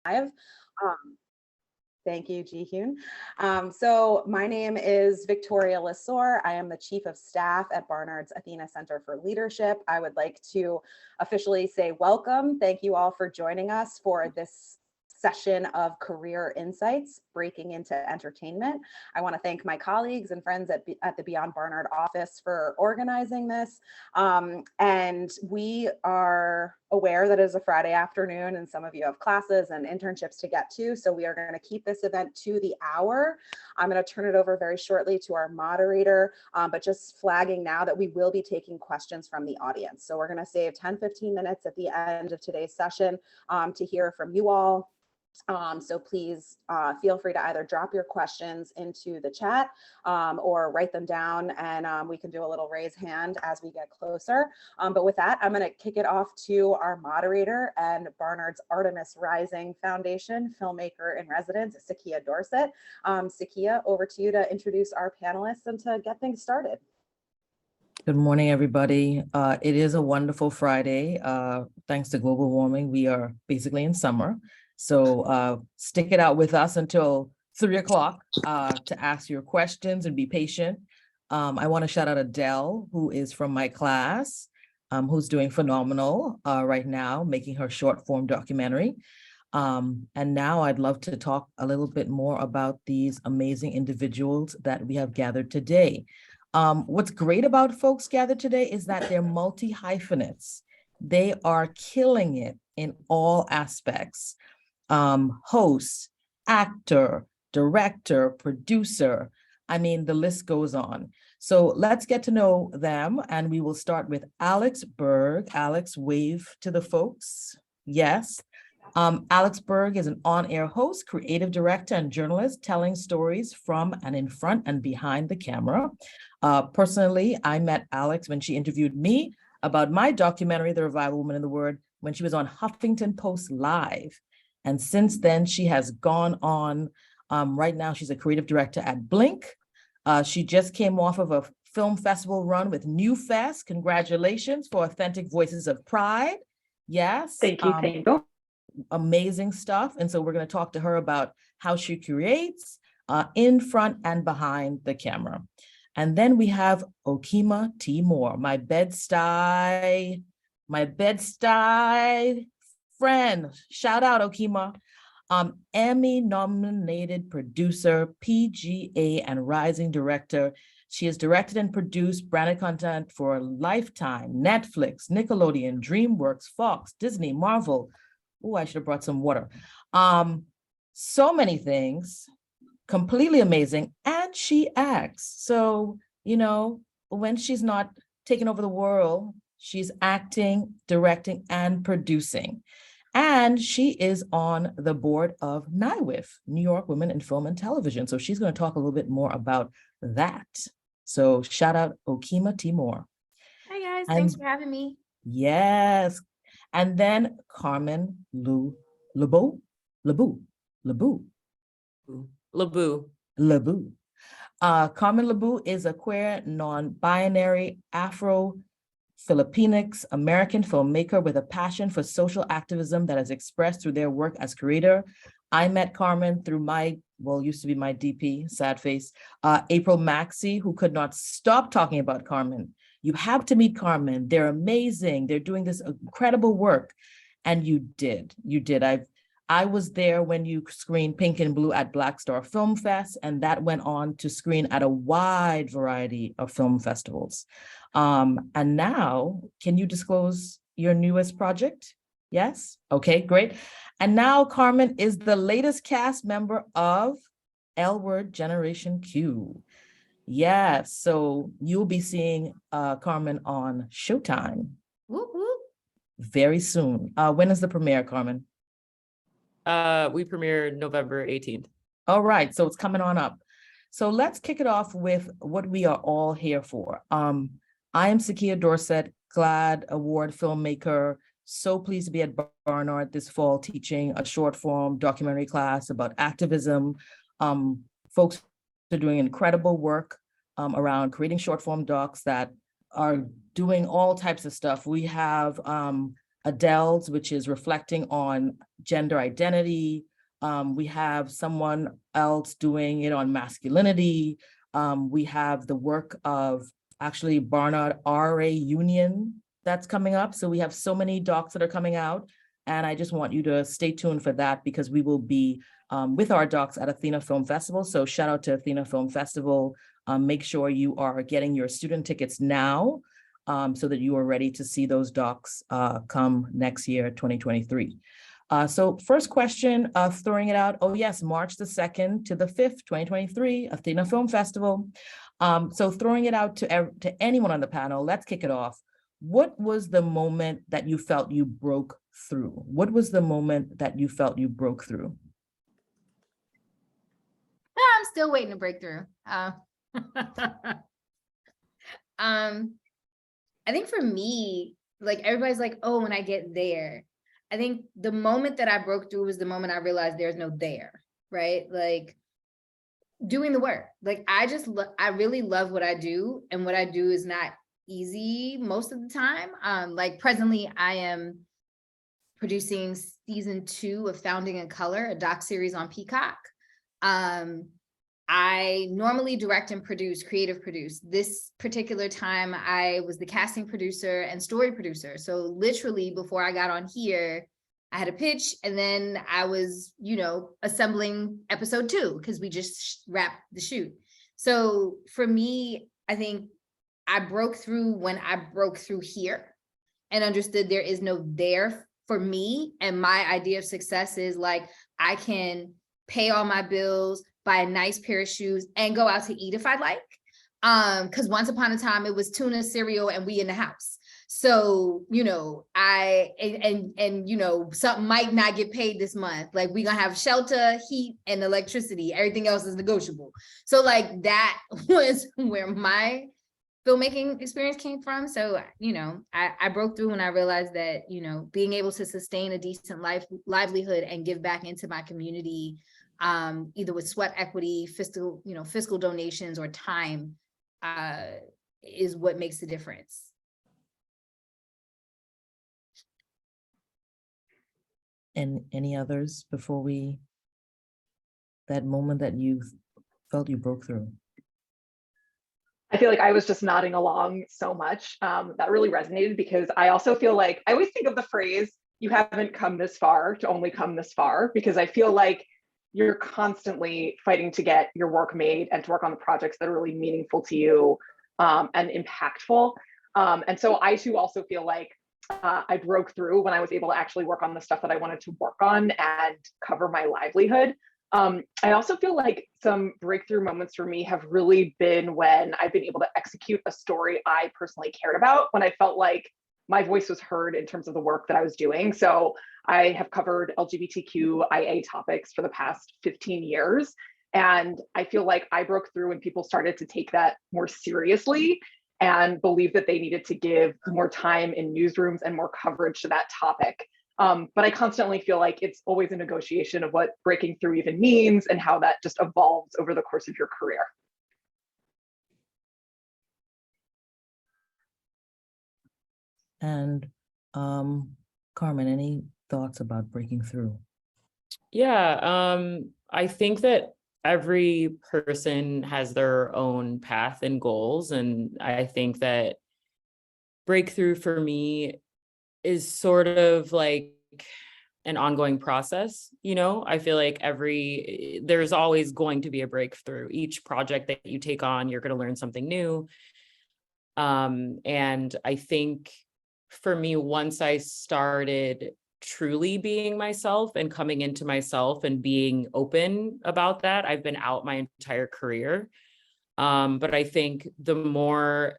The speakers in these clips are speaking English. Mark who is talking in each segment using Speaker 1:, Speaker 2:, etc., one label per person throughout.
Speaker 1: Um, Thank you, Ji-Hyun. So my name is Victoria Lesor. I am the Chief of Staff at Barnard's Athena Center for Leadership. I would like to officially say welcome. Thank you all for joining us for this session of Career Insights, Breaking into Entertainment. I want to thank my colleagues and friends at the Beyond Barnard office for organizing this. And we are aware that it is a Friday afternoon and some of you have classes and internships to get to. So we are going to keep this event to the hour. I'm going to turn it over very shortly to our moderator, but just flagging now that we will be taking questions from the audience. So we're going to save 10-15 minutes at the end of today's session to hear from you all. So please feel free to either drop your questions into the chat or write them down, and we can do a little raise hand as we get closer. But with that, I'm going to kick it off to our moderator and Barnard's Artemis Rising Foundation filmmaker in residence, Sakia Dorset. Sakia, over to you to introduce our panelists and to get things started.
Speaker 2: Good morning, everybody. It is a wonderful Friday. Thanks to global warming, we are basically in summer. So stick it out with us until 3 o'clock to ask your questions and be patient. I want to shout out Adele, who is from my class, who's doing phenomenal right now, making her short form documentary. And now I'd love to talk a little bit more about these amazing individuals that we have gathered today. What's great about folks gathered today is that they're multi-hyphenates. They are killing it in all aspects. Host, actor, director, producer. I mean, the list goes on. So let's get to know them. And we will start with Alex Berg. Alex, wave to the folks. Yes. Alex Berg is an on-air host, creative director, and journalist telling stories from and in front and behind the camera. Personally, I met Alex when she interviewed me about my documentary, The Revival Woman in the Word, when she was on Huffington Post Live. And since then, she has gone on. Right now, she's a creative director at Blink. She just came off of a film festival run with New Fest. Congratulations for Authentic Voices of Pride. Yes.
Speaker 3: Thank you. Thank you.
Speaker 2: Amazing stuff. And so we're going to talk to her about how she creates in front and behind the camera. And then we have Okima T. Moore, my Bed-Stuy friend. Shout out, Okima. Emmy-nominated producer, PGA, and rising director. She has directed and produced branded content for Lifetime, Netflix, Nickelodeon, DreamWorks, Fox, Disney, Marvel. Oh, I should have brought some water. So many things, completely amazing. And she acts. So, you know, when she's not taking over the world, she's acting, directing, and producing. And she is on the board of NYWIF, New York Women in Film and Television. So she's going to talk a little bit more about that. So shout out Okima T. Moore.
Speaker 4: Hi guys, thanks for having me.
Speaker 2: Yes. And then Carmen Lebeau. Carmen Lebeau is a queer, non-binary, Afro-Filipinx American filmmaker with a passion for social activism that is expressed through their work as creator. I met Carmen through used to be my DP, sad face, April Maxey, who could not stop talking about Carmen. You have to meet Carmen. They're amazing. They're doing this incredible work. And you did. I was there when you screened Pink and Blue at Black Star Film Fest, and that went on to screen at a wide variety of film festivals. And now, can you disclose your newest project? Yes? Okay, great. And now Carmen is the latest cast member of L Word Generation Q. Yes, so you'll be seeing Carmen on Showtime.
Speaker 4: Whoop, whoop.
Speaker 2: Very soon. When is the premiere, Carmen?
Speaker 5: We premiere November 18th.
Speaker 2: All right, so it's coming on up. So let's kick it off with what we are all here for. I am Sakia Dorset, GLAAD Award filmmaker. So pleased to be at Barnard this fall teaching a short form documentary class about activism. Folks are doing incredible work around creating short form docs that are doing all types of stuff. We have Adele's, which is reflecting on gender identity. We have someone else doing it on masculinity. We have the work of actually Barnard RA Union that's coming up. So we have so many docs that are coming out. And I just want you to stay tuned for that because we will be with our docs at Athena Film Festival. So shout out to Athena Film Festival. Make sure you are getting your student tickets now so that you are ready to see those docs come next year, 2023. So first question, throwing it out. Oh yes, March the 2nd to the 5th, 2023, Athena Film Festival. So throwing it out to anyone on the panel, let's kick it off. What was the moment that you felt you broke through? What was the moment that you felt you broke through?
Speaker 4: I'm still waiting to break through. I think for me, like everybody's like, oh, when I get there, I think the moment that I broke through was the moment I realized there's no there, right? Like doing the work. Like I really love what I do, and what I do is not easy most of the time. Like presently I am producing season 2 of Founding in Color, a doc series on Peacock. I normally direct and creative produce. This particular time, I was the casting producer and story producer. So literally before I got on here, I had a pitch and then I was, assembling episode 2 because we just wrapped the shoot. So for me, I think I broke through when I broke through here and understood there is no there for me. And my idea of success is like, I can pay all my bills, buy a nice pair of shoes, and go out to eat if I like. Because once upon a time it was tuna, cereal, and we in the house. So, something might not get paid this month. Like we're gonna have shelter, heat, and electricity. Everything else is negotiable. So like that was where my filmmaking experience came from. So, I broke through when I realized that, being able to sustain a decent livelihood and give back into my community, either with sweat equity, fiscal donations, or time, is what makes the difference.
Speaker 2: And any others before that moment that you felt you broke through?
Speaker 3: I feel like I was just nodding along so much. That really resonated because I also feel like I always think of the phrase, you haven't come this far to only come this far, because I feel like you're constantly fighting to get your work made and to work on the projects that are really meaningful to you and impactful. And so I too also feel like I broke through when I was able to actually work on the stuff that I wanted to work on and cover my livelihood. I also feel like some breakthrough moments for me have really been when I've been able to execute a story I personally cared about, when I felt like my voice was heard in terms of the work that I was doing. So I have covered LGBTQIA topics for the past 15 years. And I feel like I broke through when people started to take that more seriously and believe that they needed to give more time in newsrooms and more coverage to that topic. But I constantly feel like it's always a negotiation of what breaking through even means and how that just evolves over the course of your career.
Speaker 2: And Carmen, any thoughts about breaking through?
Speaker 5: Yeah, I think that every person has their own path and goals. And I think that breakthrough for me is sort of like an ongoing process. I feel like there's always going to be a breakthrough. Each project that you take on, you're going to learn something new. And I think for me, once I started truly being myself and coming into myself and being open about that, I've been out my entire career. But I think the more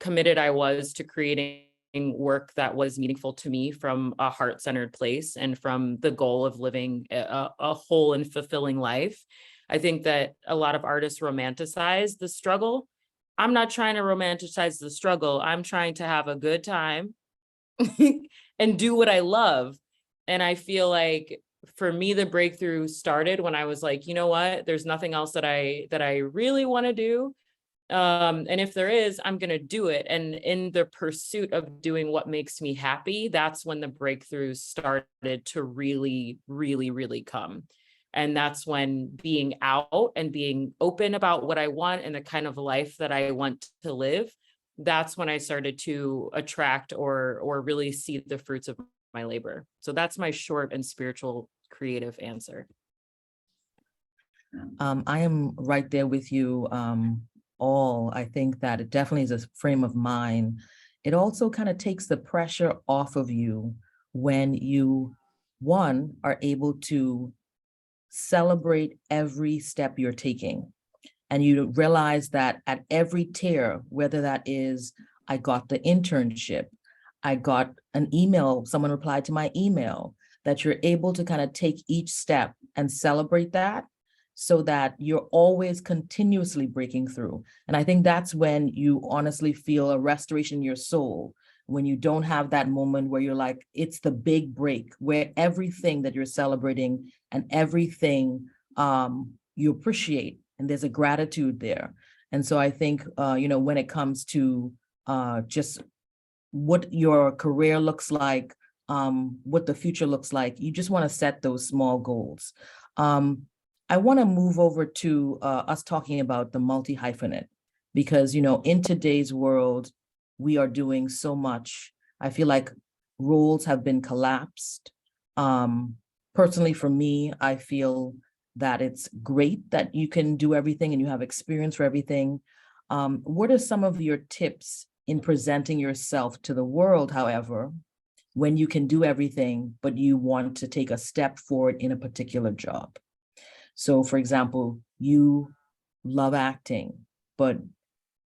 Speaker 5: committed I was to creating work that was meaningful to me from a heart-centered place and from the goal of living a whole and fulfilling life, I think that a lot of artists romanticize the struggle. I'm not trying to romanticize the struggle. I'm trying to have a good time and do what I love. And I feel like for me, the breakthrough started when I was like, you know what, there's nothing else that I really want to do. And if there is, I'm going to do it. And in the pursuit of doing what makes me happy, that's when the breakthroughs started to really, really, really come. And that's when being out and being open about what I want and the kind of life that I want to live, that's when I started to attract or really see the fruits of my labor. So that's my short and spiritual creative answer.
Speaker 2: I am right there with you. I think that it definitely is a frame of mind. It also kind of takes the pressure off of you when you, one, are able to celebrate every step you're taking. And you realize that at every tier, whether that is, I got the internship, I got an email, someone replied to my email, that you're able to kind of take each step and celebrate that so that you're always continuously breaking through. And I think that's when you honestly feel a restoration in your soul, when you don't have that moment where you're like, it's the big break, where everything that you're celebrating and everything you appreciate, and there's a gratitude there. And so I think, when it comes to just what your career looks like, what the future looks like, you just want to set those small goals. I want to move over to us talking about the multi-hyphenate, because, in today's world, we are doing so much. I feel like roles have been collapsed. Personally, for me, I feel that it's great that you can do everything and you have experience for everything. What are some of your tips in presenting yourself to the world, however, when you can do everything, but you want to take a step forward in a particular job? So, for example, you love acting, but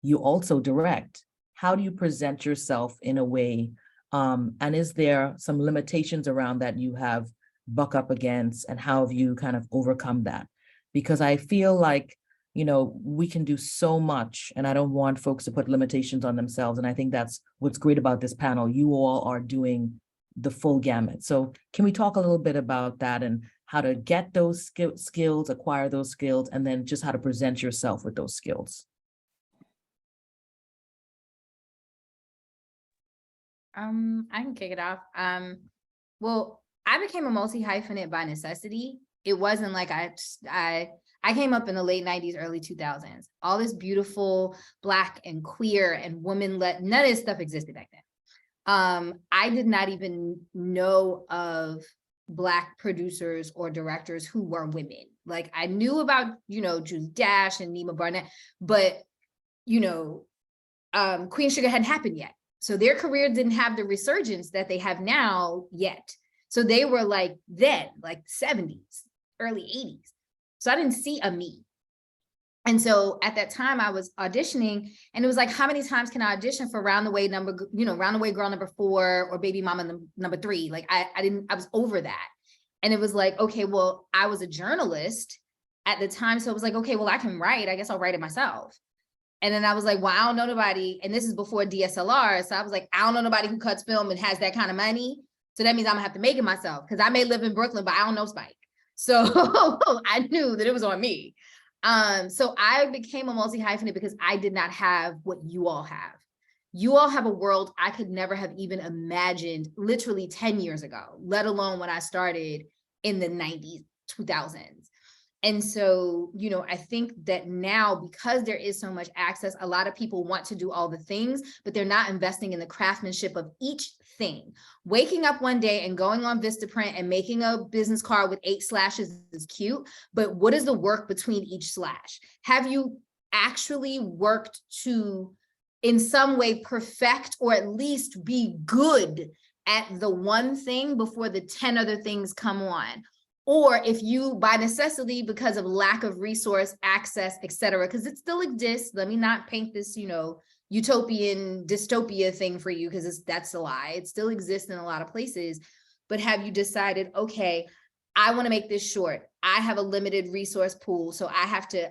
Speaker 2: you also direct. How do you present yourself in a way? And is there some limitations around that you have buck up against, and how have you kind of overcome that? Because I feel like, we can do so much, and I don't want folks to put limitations on themselves. And I think that's what's great about this panel. You all are doing the full gamut. So can we talk a little bit about that and how to get those skills, acquire those skills, and then just how to present yourself with those skills?
Speaker 4: I can kick it off. Well, I became a multi-hyphenate by necessity. It wasn't like I came up in the late 90s, early 2000s. All this beautiful Black and queer and woman-led, none of this stuff existed back then. I did not even know of Black producers or directors who were women. Like, I knew about, Julie Dash and Nima Barnett, but, Queen Sugar hadn't happened yet. So their career didn't have the resurgence that they have now yet. So they were like then, like 70s, early 80s. So I didn't see a me. And so at that time I was auditioning, and it was like, how many times can I audition for Round the Way Girl number 4 or Baby Mama number 3? Like I was over that. And it was like, okay, well, I was a journalist at the time. So it was like, okay, well, I can write, I guess I'll write it myself. And then I was like, well, I don't know nobody. And this is before DSLR. So I was like, I don't know nobody who cuts film and has that kind of money. So that means I'm gonna have to make it myself, because I may live in Brooklyn, but I don't know Spike. So I knew that it was on me. So I became a multi-hyphenate because I did not have what you all have. You all have a world I could never have even imagined literally 10 years ago, let alone when I started in the 90s, 2000s. And so, I think that now, because there is so much access, a lot of people want to do all the things, but they're not investing in the craftsmanship of each thing. Waking up one day and going on Vistaprint and making a business card with 8 slashes is cute, but what is the work between each slash? Have you actually worked to, in some way, perfect or at least be good at the one thing before the 10 other things come on? Or if you, by necessity, because of lack of resource, access, et cetera, because it still exists. Let me not paint this, utopian dystopia thing for you, because that's a lie. It still exists in a lot of places. But have you decided, okay, I want to make this short. I have a limited resource pool. So I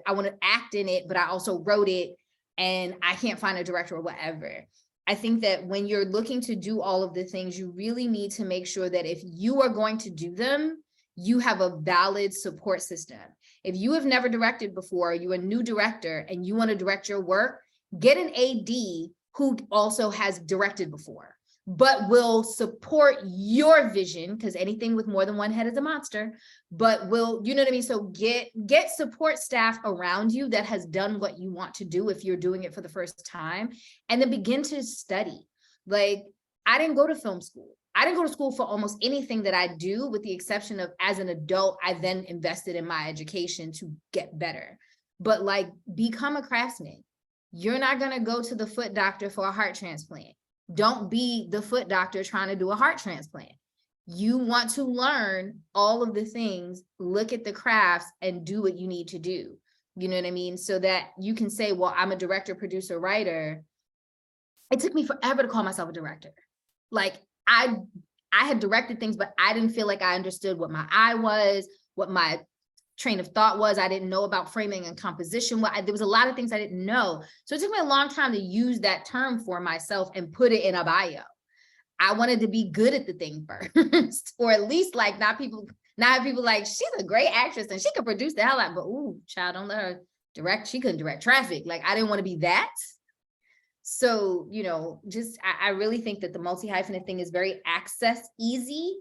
Speaker 4: want to act in it, but I also wrote it and I can't find a director or whatever. I think that when you're looking to do all of the things, you really need to make sure that if you are going to do them, you have a valid support system. If you have never directed before, you're a new director and you want to direct your work, get an AD who also has directed before, but will support your vision, because anything with more than one head is a monster, but will, you know what I mean? So get support staff around you that has done what you want to do if you're doing it for the first time, and then begin to study. Like, I didn't go to film school. I didn't go to school for almost anything that I do, with the exception of, as an adult, I then invested in my education to get better. But like, become a craftsman. You're not going to go to the foot doctor for a heart transplant. Don't be the foot doctor trying to do a heart transplant. You want to learn all of the things, look at the crafts, and do what you need to do. You know what I mean? So that you can say, well, I'm a director, producer, writer. It took me forever to call myself a director. Like, I had directed things, but I didn't feel like I understood what my eye was, what my train of thought was. I didn't know about framing and composition. There was a lot of things I didn't know. So it took me a long time to use that term for myself and put it in a bio. I wanted to be good at the thing first, or at least like not have people like, she's a great actress and she could produce the hell out, but ooh, child, don't let her direct. She couldn't direct traffic. Like, I didn't want to be that. So, you know, just, I really think that the multi-hyphenate thing is very access easy,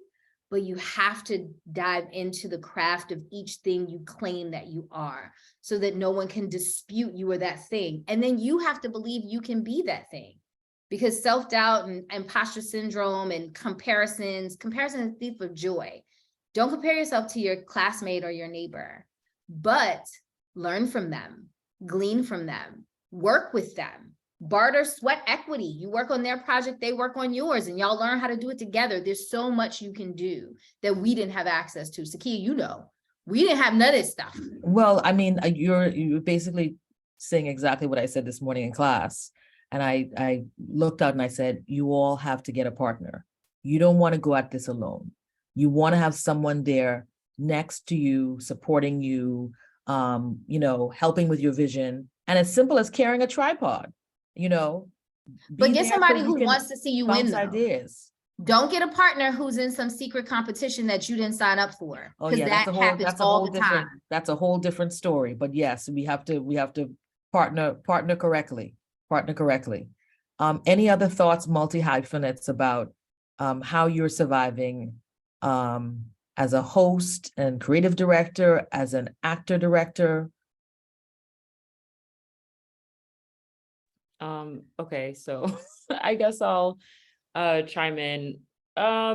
Speaker 4: but you have to dive into the craft of each thing you claim that you are, so that no one can dispute you are that thing. And then you have to believe you can be that thing, because self-doubt and imposter syndrome and comparison is the thief of joy. Don't compare yourself to your classmate or your neighbor, but learn from them, glean from them, work with them. Barter, sweat equity. You work on their project, they work on yours, and y'all learn how to do it together. There's so much you can do that we didn't have access to. Sakia, you know, we didn't have none of this stuff.
Speaker 2: Well, I mean, you're basically saying exactly what I said this morning in class. And I looked out and I said, you all have to get a partner. You don't want to go at this alone. You want to have someone there next to you, supporting you, you know, helping with your vision. And as simple as carrying a tripod. You know,
Speaker 4: but get somebody who wants to see you win, though.
Speaker 2: Ideas.
Speaker 4: Don't get a partner who's in some secret competition that you didn't sign up for.
Speaker 2: Oh yeah,
Speaker 4: that happens all the time.
Speaker 2: That's a whole different story. But yes, we have to partner correctly. Any other thoughts, multi-hyphenates, about how you're surviving as a host and creative director, as an actor director?
Speaker 5: Okay, so I guess I'll chime in. I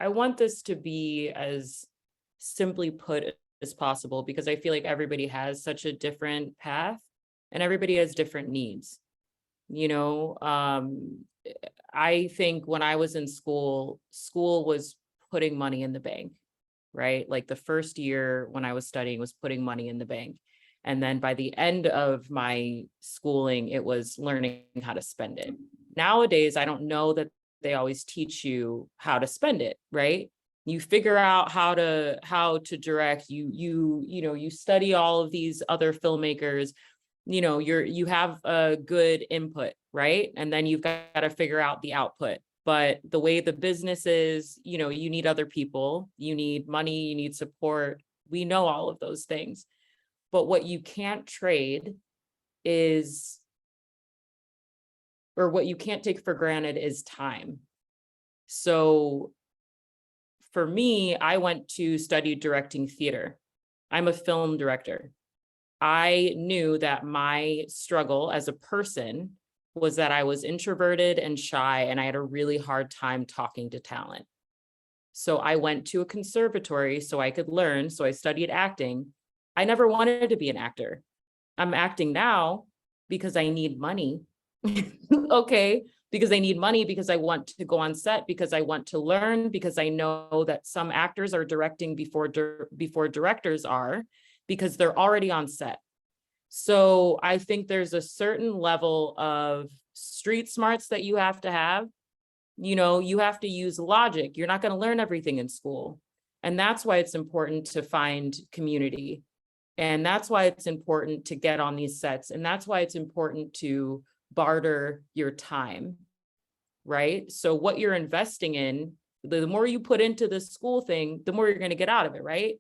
Speaker 5: want this to be as simply put as possible, because I feel like everybody has such a different path and everybody has different needs. You know, I think when I was in school was putting money in the bank, right? Like the first year when I was studying was putting money in the bank. And then by the end of my schooling, it was learning how to spend it. Nowadays, I don't know that they always teach you how to spend it, right? You figure out how to direct, you study all of these other filmmakers, you know, you have a good input, right? And then you've got to figure out the output. But the way the business is, you know, you need other people, you need money, you need support. We know all of those things. But what you can't trade is, or what you can't take for granted is time. So for me, I went to study directing theater. I'm a film director. I knew that my struggle as a person was that I was introverted and shy, and I had a really hard time talking to talent. So I went to a conservatory so I could learn. So I studied acting. I never wanted to be an actor. I'm acting now because I need money. Okay, because I need money, because I want to go on set, because I want to learn, because I know that some actors are directing before directors are, because they're already on set. So I think there's a certain level of street smarts that you have to have. You know, you have to use logic. You're not going to learn everything in school. And that's why it's important to find community. And that's why it's important to get on these sets. And that's why it's important to barter your time, right? So what you're investing in the more you put into the school thing, the more you're going to get out of it, right?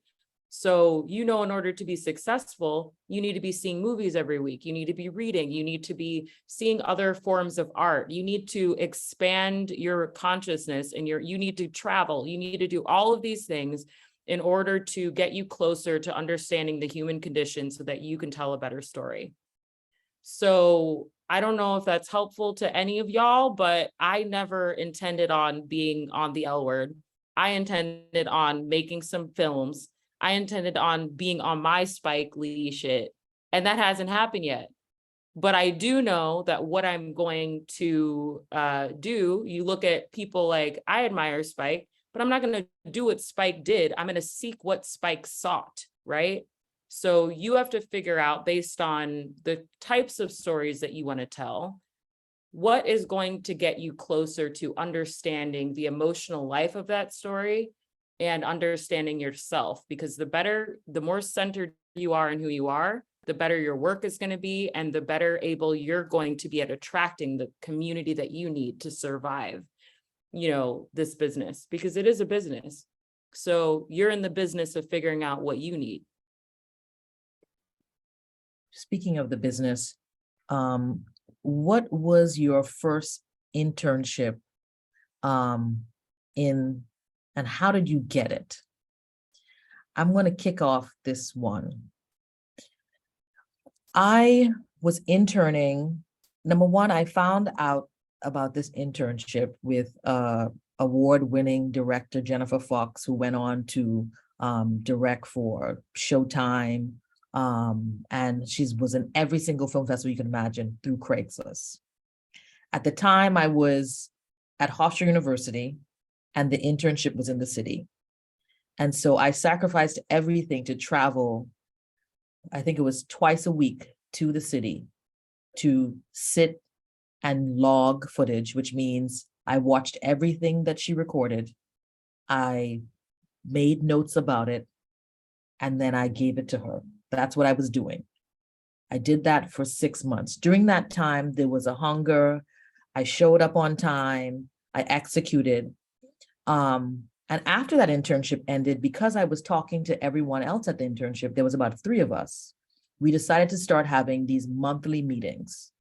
Speaker 5: So, in order to be successful, you need to be seeing movies every week. You need to be reading. You need to be seeing other forms of art. You need to expand your consciousness and you need to travel. You need to do all of these things in order to get you closer to understanding the human condition so that you can tell a better story. So I don't know if that's helpful to any of y'all, but I never intended on being on the L Word. I intended on making some films. I intended on being on my Spike Lee shit, and that hasn't happened yet. But I do know that what I'm going to do, you look at people like, I admire Spike, but I'm not going to do what Spike did. I'm going to seek what Spike sought, right? So you have to figure out, based on the types of stories that you want to tell, what is going to get you closer to understanding the emotional life of that story and understanding yourself, because the more centered you are in who you are, the better your work is going to be, and the better able you're going to be at attracting the community that you need to survive, this business, because it is a business. So you're in the business of figuring out what you need.
Speaker 2: Speaking of the business, what was your first internship and how did you get it? I'm going to kick off this one. I was interning. Number one, I found out about this internship with award-winning director Jennifer Fox, who went on to direct for Showtime. And she was in every single film festival you can imagine through Craigslist. At the time, I was at Hofstra University, and the internship was in the city. And so I sacrificed everything to travel, I think it was twice a week, to the city to sit and log footage, which means I watched everything that she recorded. I made notes about it, and then I gave it to her. That's what I was doing. I did that for 6 months. During that time, there was a hunger. I showed up on time. I executed. And after that internship ended, because I was talking to everyone else at the internship, there was about 3 of us. We decided to start having these monthly meetings.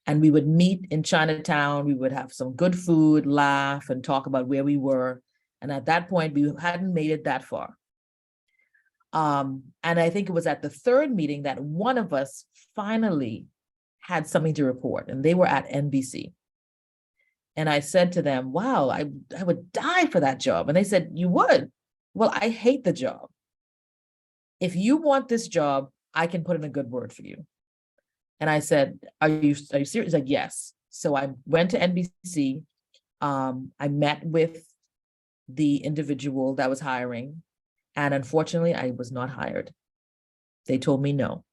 Speaker 2: And we would meet in Chinatown. We would have some good food, laugh, and talk about where we were. And at that point, we hadn't made it that far. And I think it was at the 3rd meeting that one of us finally had something to report, and they were at NBC. And I said to them, wow, I would die for that job. And they said, you would? Well, I hate the job. If you want this job, I can put in a good word for you. And I said, are you serious? He said, yes. So I went to NBC. I met with the individual that was hiring. And unfortunately, I was not hired. They told me no.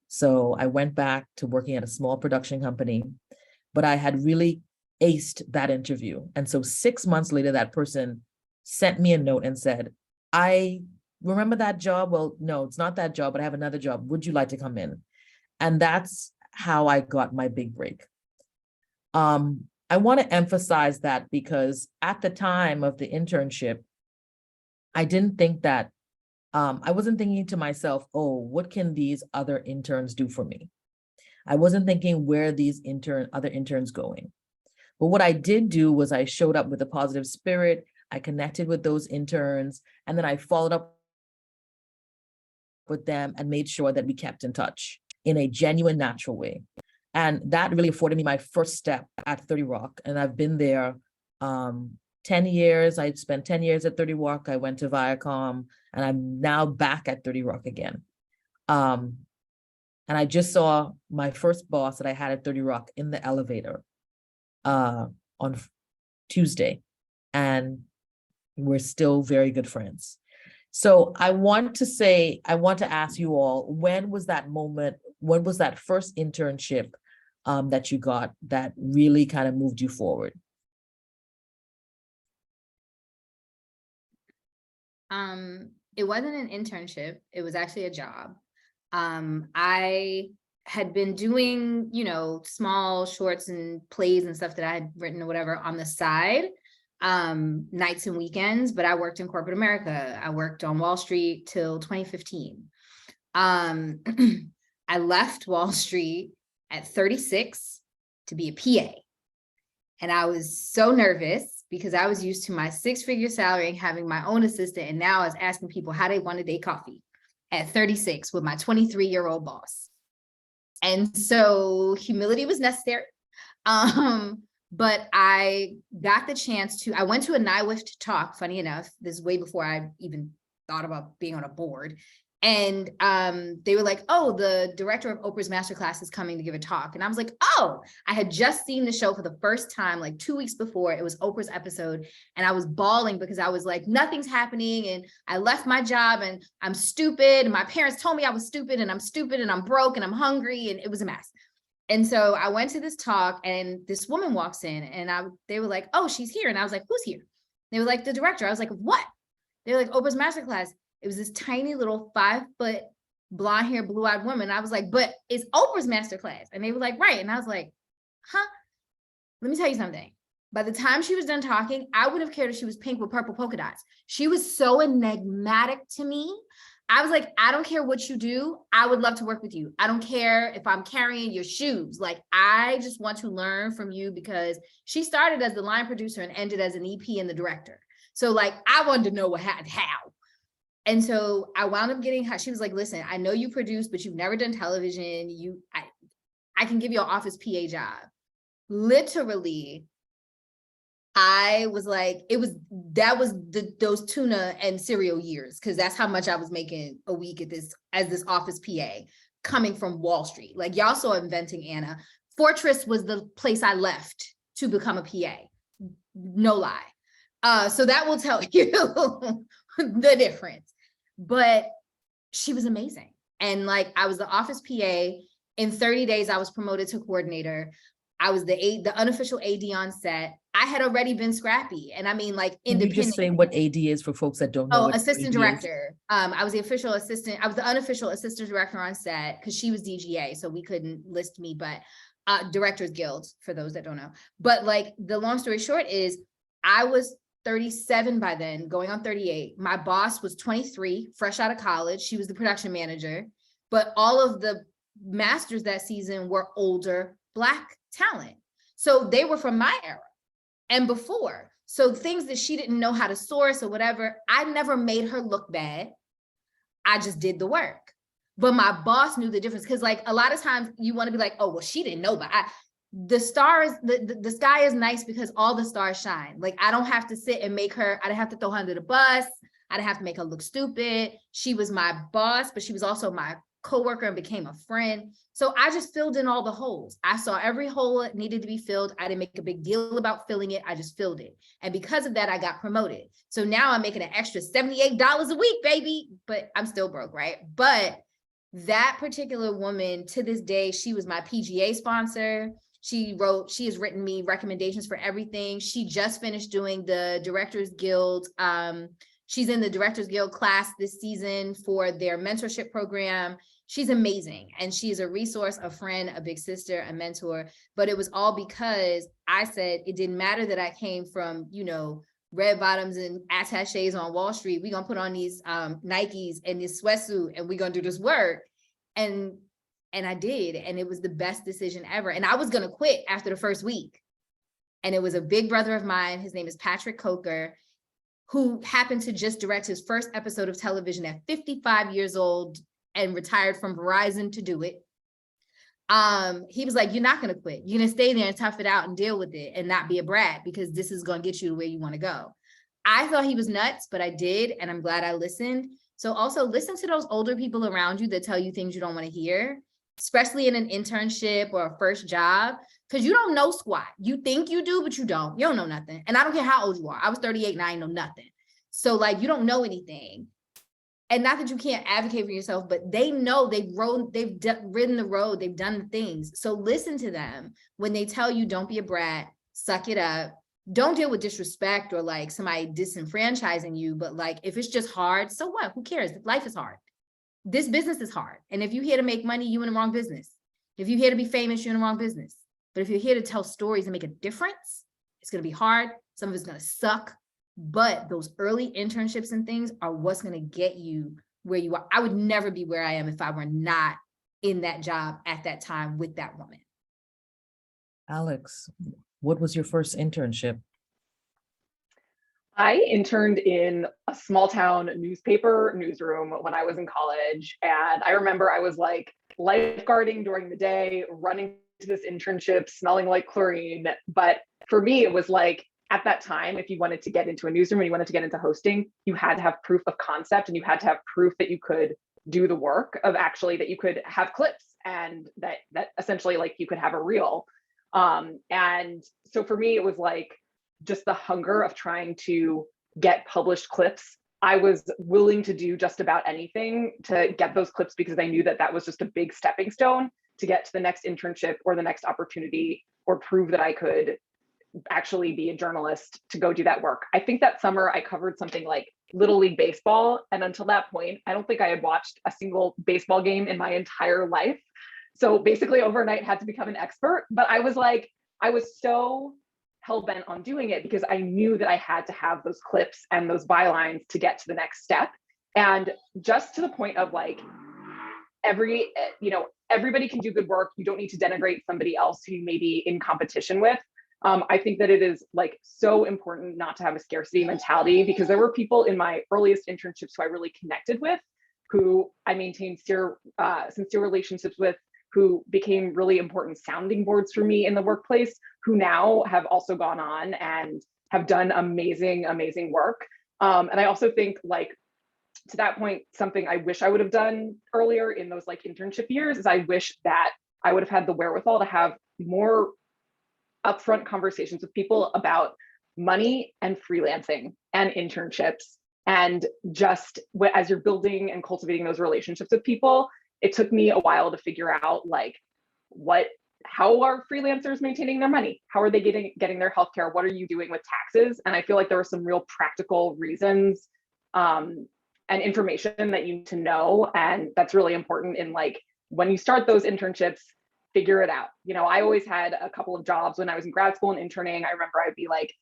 Speaker 2: So I went back to working at a small production company, but I had really aced that interview. And so 6 months later, that person sent me a note and said, I remember that job. Well, no, it's not that job, but I have another job. Would you like to come in? And that's how I got my big break. I want to emphasize that because at the time of the internship, I didn't think that, I wasn't thinking to myself, oh, what can these other interns do for me? I wasn't thinking where are these other interns going. But what I did do was I showed up with a positive spirit. I connected with those interns, and then I followed up with them and made sure that we kept in touch in a genuine, natural way. And that really afforded me my first step at 30 Rock. And I've been there 10 years. I spent 10 years at 30 Rock. I went to Viacom, and I'm now back at 30 Rock again. And I just saw my first boss that I had at 30 Rock in the elevator on Tuesday, and we're still very good friends. So I want to ask you all, when was that moment, when was that first internship that you got that really kind of moved you forward?
Speaker 4: It wasn't an internship, it was actually a job. I had been doing, small shorts and plays and stuff that I had written or whatever on the side. nights and weekends, but I worked in corporate America. I worked on Wall Street till 2015. I left Wall Street at 36 to be a PA. And I was so nervous because I was used to my 6-figure salary and having my own assistant. And now I was asking people how they wanted their coffee at 36 with my 23-year-old boss. And so humility was necessary. But I got the chance to, I went to a NIWIFT talk, funny enough, this is way before I even thought about being on a board. And they were like, oh, the director of Oprah's Masterclass is coming to give a talk. And I was like, oh, I had just seen the show for the first time, like 2 weeks before. It was Oprah's episode. And I was bawling because I was like, nothing's happening. And I left my job and I'm stupid. And my parents told me I was stupid and I'm broke and I'm hungry. And it was a mess. And so I went to this talk and this woman walks in and they were like, oh, she's here. And I was like, who's here? They were like, the director. I was like, what? They were like, Oprah's Masterclass. It was this tiny little 5-foot blonde hair, blue-eyed woman. I was like, but it's Oprah's Masterclass. And they were like, right. And I was like, huh? Let me tell you something. By the time she was done talking, I wouldn't have cared if she was pink with purple polka dots. She was so enigmatic to me. I was like, I don't care what you do. I would love to work with you. I don't care if I'm carrying your shoes. Like, I just want to learn from you because she started as the line producer and ended as an EP and the director. So like, I wanted to know what happened, how. And so I wound up getting her. She was like, listen, I know you produce, but you've never done television. I can give you an office PA job. Literally, I was like, those tuna and cereal years, because that's how much I was making a week as this office PA coming from Wall Street. Like, y'all saw Inventing Anna. Fortress was the place I left to become a PA. No lie. So that will tell you the difference. But she was amazing. And like, I was the office PA. In 30 days, I was promoted to coordinator. I was the unofficial AD on set. I had already been scrappy. And I mean, like, independent.
Speaker 2: Can you just say what AD is for folks that don't know?
Speaker 4: Oh, assistant director. I was the official assistant. I was the unofficial assistant director on set because she was DGA. So we couldn't list me, but Directors Guild, for those that don't know. But like, the long story short is I was 37 by then, going on 38. My boss was 23, fresh out of college. She was the production manager, but all of the masters that season were older Black talent. So they were from my era and before. So things that she didn't know how to source or whatever, I never made her look bad. I just did the work. But my boss knew the difference, because like, a lot of times you want to be like, oh, well, she didn't know, but the stars, the sky is nice because all the stars shine. Like, I don't have to sit and make her, I didn't have to throw her under the bus. I didn't have to make her look stupid. She was my boss, but she was also my coworker and became a friend. So I just filled in all the holes. I saw every hole that needed to be filled. I didn't make a big deal about filling it. I just filled it. And because of that, I got promoted. So now I'm making an extra $78 a week, baby, but I'm still broke, right? But that particular woman, to this day, she was my PGA sponsor. She has written me recommendations for everything. She just finished doing the Directors Guild. She's in the Directors Guild class this season for their mentorship program. She's amazing. And she's a resource, a friend, a big sister, a mentor. But it was all because I said it didn't matter that I came from, red bottoms and attachés on Wall Street. We're going to put on these Nikes and this sweatsuit and we're going to do this work. And I did, and it was the best decision ever. And I was going to quit after the first week. And it was a big brother of mine. His name is Patrick Coker, who happened to just direct his first episode of television at 55 years old and retired from Verizon to do it. He was like, you're not going to quit. You're going to stay there and tough it out and deal with it and not be a brat, because this is going to get you to where you want to go. I thought he was nuts, but I did. And I'm glad I listened. So also listen to those older people around you that tell you things you don't want to hear, especially in an internship or a first job, because you don't know squat. You think you do, but you don't. You don't know nothing. And I don't care how old you are. I was 38 and I know nothing. So like, you don't know anything. And not that you can't advocate for yourself, but they know they've ridden the road, they've done the things. So listen to them when they tell you, don't be a brat, suck it up. Don't deal with disrespect or like somebody disenfranchising you. But like, if it's just hard, so what? Who cares? Life is hard. This business is hard. And if you're here to make money, you're in the wrong business. If you're here to be famous, you're in the wrong business. But if you're here to tell stories and make a difference, It's going to be hard. Some of it's going to suck, but those early internships and things are what's going to get you where you are. I would never be where I am if I were not in that job at that time with that woman.
Speaker 2: Alex, what was your first internship?
Speaker 3: I interned in a small town newspaper newsroom when I was in college. And I remember I was like lifeguarding during the day, running to this internship, smelling like chlorine. But for me, it was like, at that time, if you wanted to get into a newsroom and you wanted to get into hosting, you had to have proof of concept and you had to have proof that you could do the work of actually that you could have clips and that essentially like you could have a reel. And so for me, it was like just the hunger of trying to get published clips. I was willing to do just about anything to get those clips because I knew that that was just a big stepping stone to get to the next internship or the next opportunity or prove that I could actually be a journalist to go do that work. I think that summer I covered something like Little League baseball. And until that point, I don't think I had watched a single baseball game in my entire life. So basically overnight had to become an expert. But I was so hell-bent on doing it because I knew that I had to have those clips and those bylines to get to the next step. And just to the point of like, everybody can do good work. You don't need to denigrate somebody else who you may be in competition with. I think that it is like so important not to have a scarcity mentality because there were people in my earliest internships who I really connected with, who I maintained sincere relationships with, who became really important sounding boards for me in the workplace, who now have also gone on and have done amazing, amazing work. And I also think like, to that point, something I wish I would have done earlier in those like internship years is I wish that I would have had the wherewithal to have more upfront conversations with people about money and freelancing and internships. And just as you're building and cultivating those relationships with people, it took me a while to figure out like how are freelancers maintaining their money? How are they getting their healthcare? What are you doing with taxes? And I feel like there were some real practical reasons and information that you need to know. And that's really important in like, when you start those internships, figure it out. I always had a couple of jobs when I was in grad school and interning. I remember I'd be like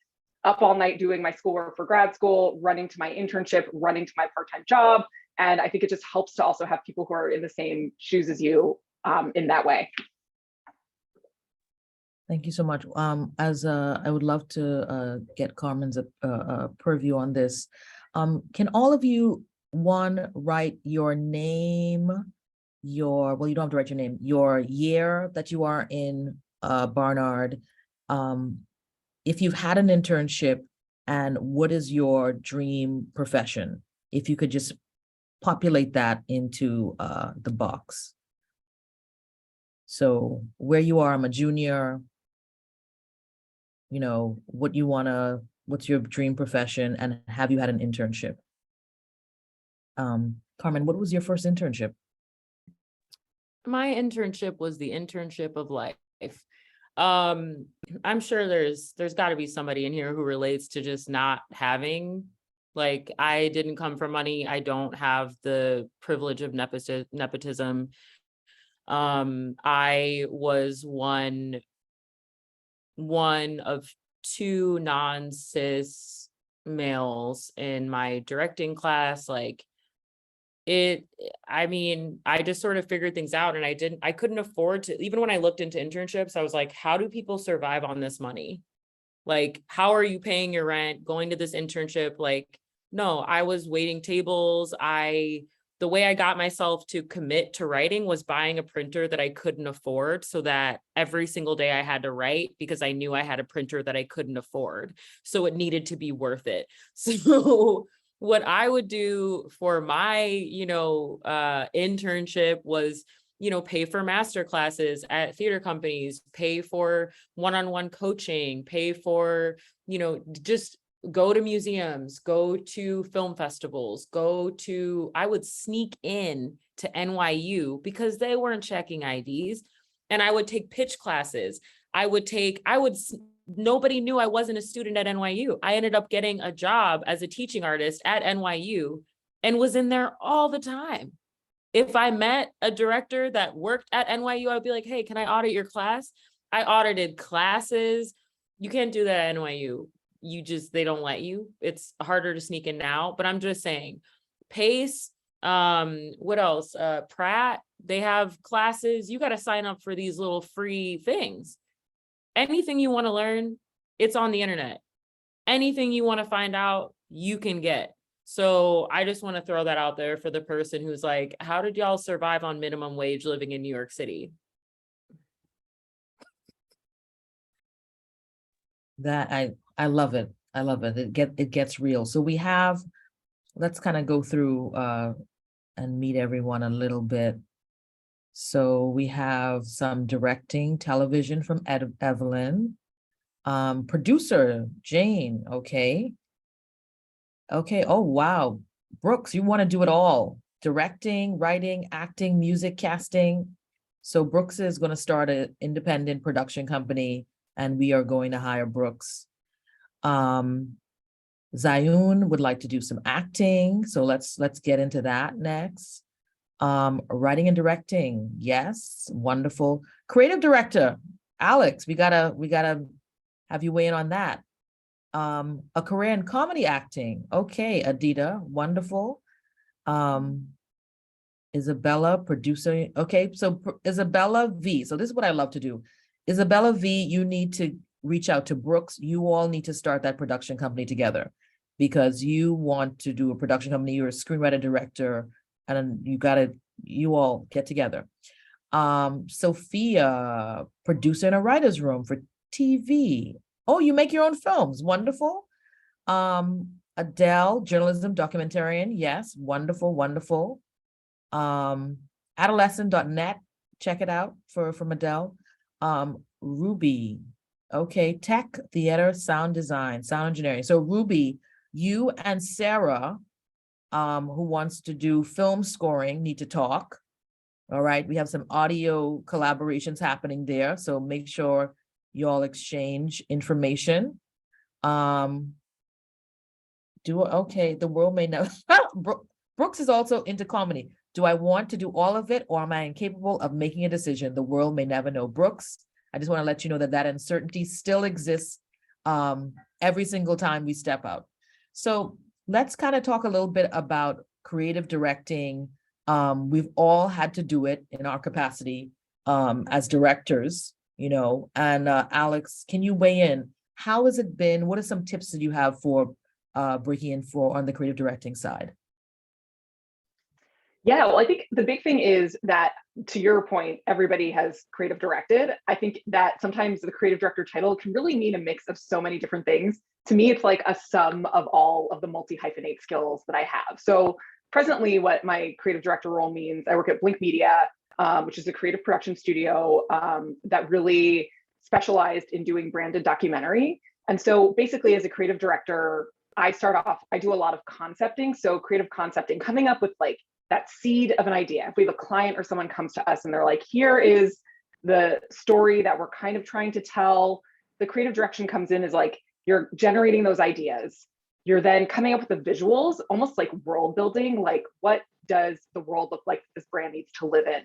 Speaker 3: up all night doing my schoolwork for grad school, running to my internship, running to my part-time job. And I think it just helps to also have people who are in the same shoes as you in that way.
Speaker 2: Thank you so much. I would love to get Carmen's purview on this. Can all of you, write your name, you don't have to write your name, your year that you are in Barnard, if you've had an internship, and what is your dream profession? If you could just populate that into the box. So where you are, I'm a junior, what's your dream profession, and have you had an internship? Carmen, what was your first internship?
Speaker 5: My internship was the internship of life. I'm sure there's got to be somebody in here who relates to just not having, like, I didn't come from money. I don't have the privilege of nepotism. I was one of two non-cis males in my directing class. I just sort of figured things out, and I couldn't afford to, even when I looked into internships, I was like, how do people survive on this money? Like, how are you paying your rent, going to this internship? Like, no, I was waiting tables. The way I got myself to commit to writing was buying a printer that I couldn't afford, so that every single day I had to write because I knew I had a printer that I couldn't afford. So it needed to be worth it. So what I would do for my, internship was, pay for master classes at theater companies, pay for one-on-one coaching, pay for, just go to museums, go to film festivals, I would sneak in to NYU because they weren't checking IDs, and I would take pitch classes. Nobody knew I wasn't a student at NYU. I ended up getting a job as a teaching artist at NYU and was in there all the time. If I met a director that worked at NYU, I'd be like, hey, can I audit your class? I audited classes. You can't do that at NYU. They don't let you. It's harder to sneak in now, but I'm just saying, Pace, what else? Pratt, they have classes. You got to sign up for these little free things. Anything you want to learn, it's on the internet. Anything you want to find out, you can get. So I just want to throw that out there for the person who's like, how did y'all survive on minimum wage living in New York City?
Speaker 2: That I love it. I love it. It gets real. So we have, let's kind of go through and meet everyone a little bit. So we have some directing television from Evelyn. Producer Jane, okay. Okay, oh wow. Brooks, you want to do it all. Directing, writing, acting, music, casting. So Brooks is going to start an independent production company, and we are going to hire Brooks. Zayun would like to do some acting, so let's get into that next. Writing and directing, yes, wonderful. Creative director, Alex, we gotta have you weigh in on that. A career in comedy acting, okay, Adita, wonderful. Isabella, producer, okay, so Isabella V, so this is what I love to do. Isabella V, you need to reach out to Brooks. You all need to start that production company together because you want to do a production company. You're a screenwriter, director, and you all get together. Sophia, producer in a writer's room for TV. Oh, you make your own films. Wonderful. Adele, journalism, documentarian. Yes, wonderful, wonderful. Adolescent.net, check it out from Adele. Ruby, okay, tech, theater, sound design, sound engineering. So Ruby, you and Sarah, who wants to do film scoring, need to talk. All right, we have some audio collaborations happening there, so make sure you all exchange information. Okay, the world may know. Brooks is also into comedy. Do I want to do all of it, or am I incapable of making a decision? The world may never know. Brooks, I just want to let you know that uncertainty still exists every single time we step out. So let's kind of talk a little bit about creative directing. We've all had to do it in our capacity as directors, and Alex, can you weigh in? How has it been? What are some tips that you have for breaking in on the creative directing side?
Speaker 3: Yeah, well, I think the big thing is that, to your point, everybody has creative directed. I think that sometimes the creative director title can really mean a mix of so many different things. To me, it's like a sum of all of the multi-hyphenate skills that I have. So presently, what my creative director role means, I work at Blink Media, which is a creative production studio that really specialized in doing branded documentary. And so basically, as a creative director, I do a lot of concepting. So creative concepting, coming up with like that seed of an idea. If we have a client or someone comes to us and they're like, here is the story that we're kind of trying to tell, the creative direction comes in is like, you're generating those ideas. You're then coming up with the visuals, almost like world building, like what does the world look like this brand needs to live in?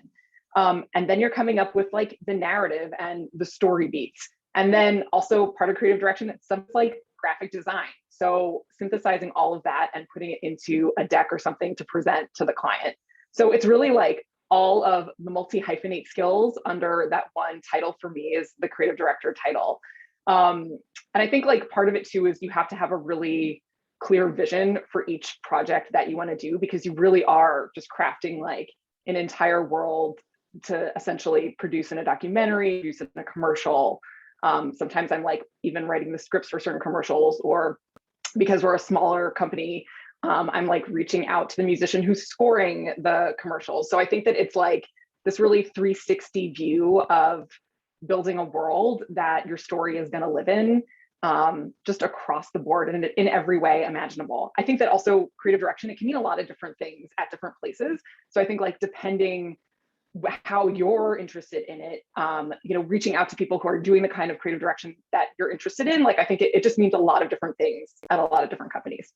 Speaker 3: And then you're coming up with like the narrative and the story beats. And then also part of creative direction, it's something like graphic design. So synthesizing all of that and putting it into a deck or something to present to the client. So it's really like all of the multi-hyphenate skills under that one title for me is the creative director title. And I think like part of it too is you have to have a really clear vision for each project that you want to do, because you really are just crafting like an entire world to essentially produce in a documentary, produce in a commercial. Sometimes I'm like even writing the scripts for certain commercials, or because we're a smaller company, I'm like reaching out to the musician who's scoring the commercials. So I think that it's like this really 360 view of building a world that your story is going to live in, just across the board and in every way imaginable. I think that also creative direction, it can mean a lot of different things at different places. So I think like depending how you're interested in it, reaching out to people who are doing the kind of creative direction that you're interested in, like I think it just means a lot of different things at a lot of different companies.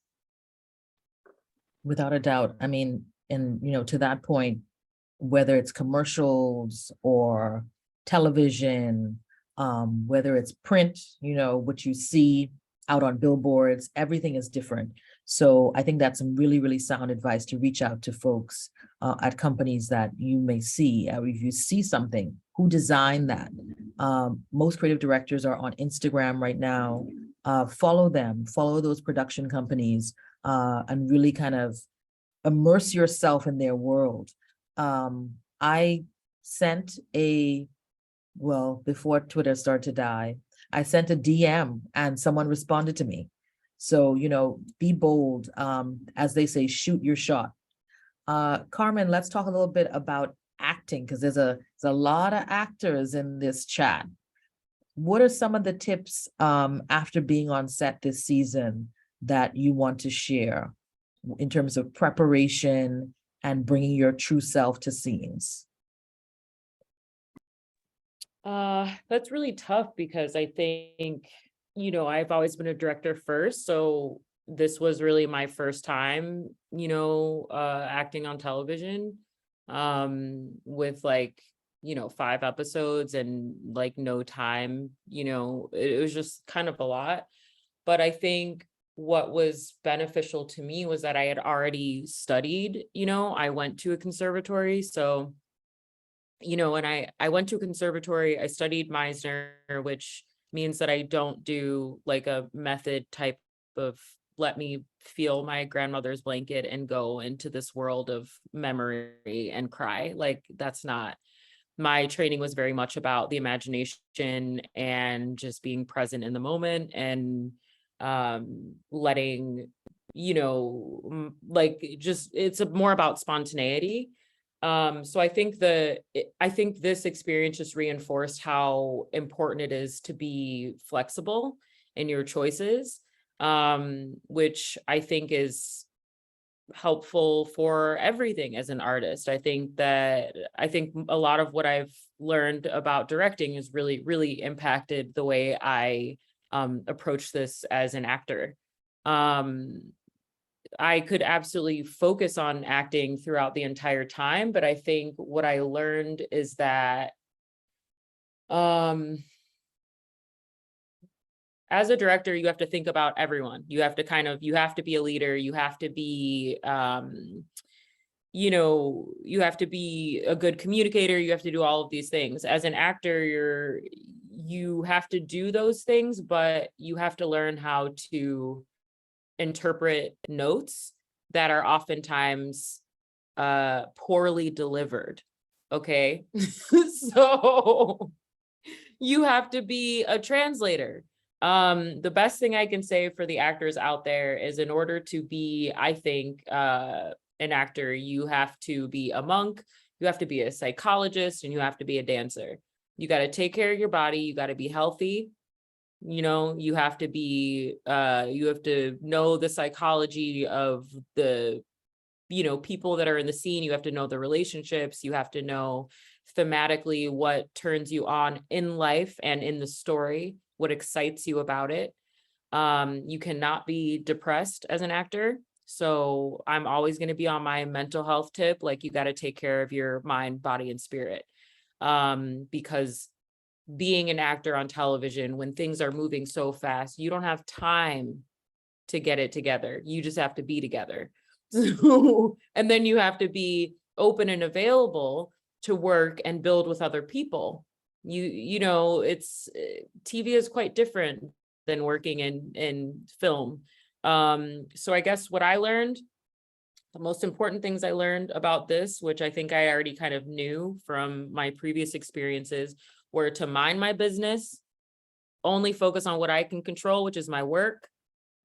Speaker 2: Without a doubt. I mean, and to that point, whether it's commercials or television, whether it's print, what you see out on billboards, everything is different. So I think that's some really, really sound advice to reach out to folks at companies that you may see. If you see something, who designed that? Most creative directors are on Instagram right now. Follow them, follow those production companies, and really kind of immerse yourself in their world. I sent before Twitter started to die, I sent a DM and someone responded to me. So, be bold. As they say, shoot your shot. Carmen, let's talk a little bit about acting, because there's a lot of actors in this chat. What are some of the tips after being on set this season that you want to share in terms of preparation and bringing your true self to scenes?
Speaker 5: That's really tough because I think, I've always been a director first. So this was really my first time, acting on television, with 5 episodes and no time, it was just kind of a lot. But I think what was beneficial to me was that I had already studied, I went to a conservatory. So, when I went to a conservatory, I studied Meisner, which means that I don't do a method type of let me feel my grandmother's blanket and go into this world of memory and cry. That's not, my training was very much about the imagination and just being present in the moment and letting, it's more about spontaneity. So I think this experience just reinforced how important it is to be flexible in your choices, which I think is helpful for everything as an artist. I think a lot of what I've learned about directing has really, really impacted the way I approach this as an actor. I could absolutely focus on acting throughout the entire time, but I think what I learned is that as a director, you have to think about everyone. You have to be a leader. You have to be, you have to be a good communicator. You have to do all of these things. As an actor, you have to do those things, but you have to learn how to interpret notes that are oftentimes poorly delivered. Okay. So you have to be a translator. The best thing I can say for the actors out there is, in order to be, I think, an actor, you have to be a monk, you have to be a psychologist, and you have to be a dancer. You got to take care of your body. You got to be healthy. You have to be, you have to know the psychology of the, people that are in the scene. You have to know the relationships. You have to know thematically what turns you on in life and in the story, what excites you about it. You cannot be depressed as an actor. So I'm always going to be on my mental health tip. You got to take care of your mind, body, and spirit. Because being an actor on television, when things are moving so fast, you don't have time to get it together. You just have to be together. And then you have to be open and available to work and build with other people. It's TV is quite different than working in film. So I guess what I learned, the most important things I learned about this, which I think I already kind of knew from my previous experiences, were to mind my business, only focus on what I can control, which is my work.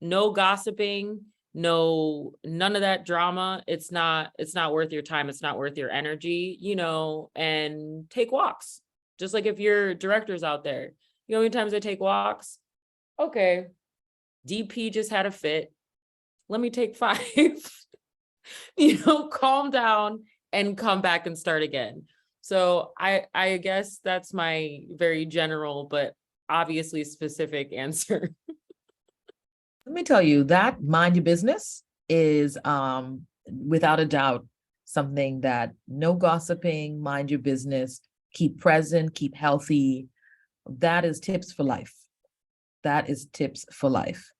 Speaker 5: No gossiping, none of that drama. It's not worth your time. It's not worth your energy, and take walks. Just like if you're directors out there, how many times I take walks? Okay, DP just had a fit. Let me take 5, calm down and come back and start again. So I guess that's my very general, but obviously specific answer.
Speaker 2: Let me tell you that mind your business is without a doubt something that no gossiping, mind your business, keep present, keep healthy. That is tips for life. That is tips for life.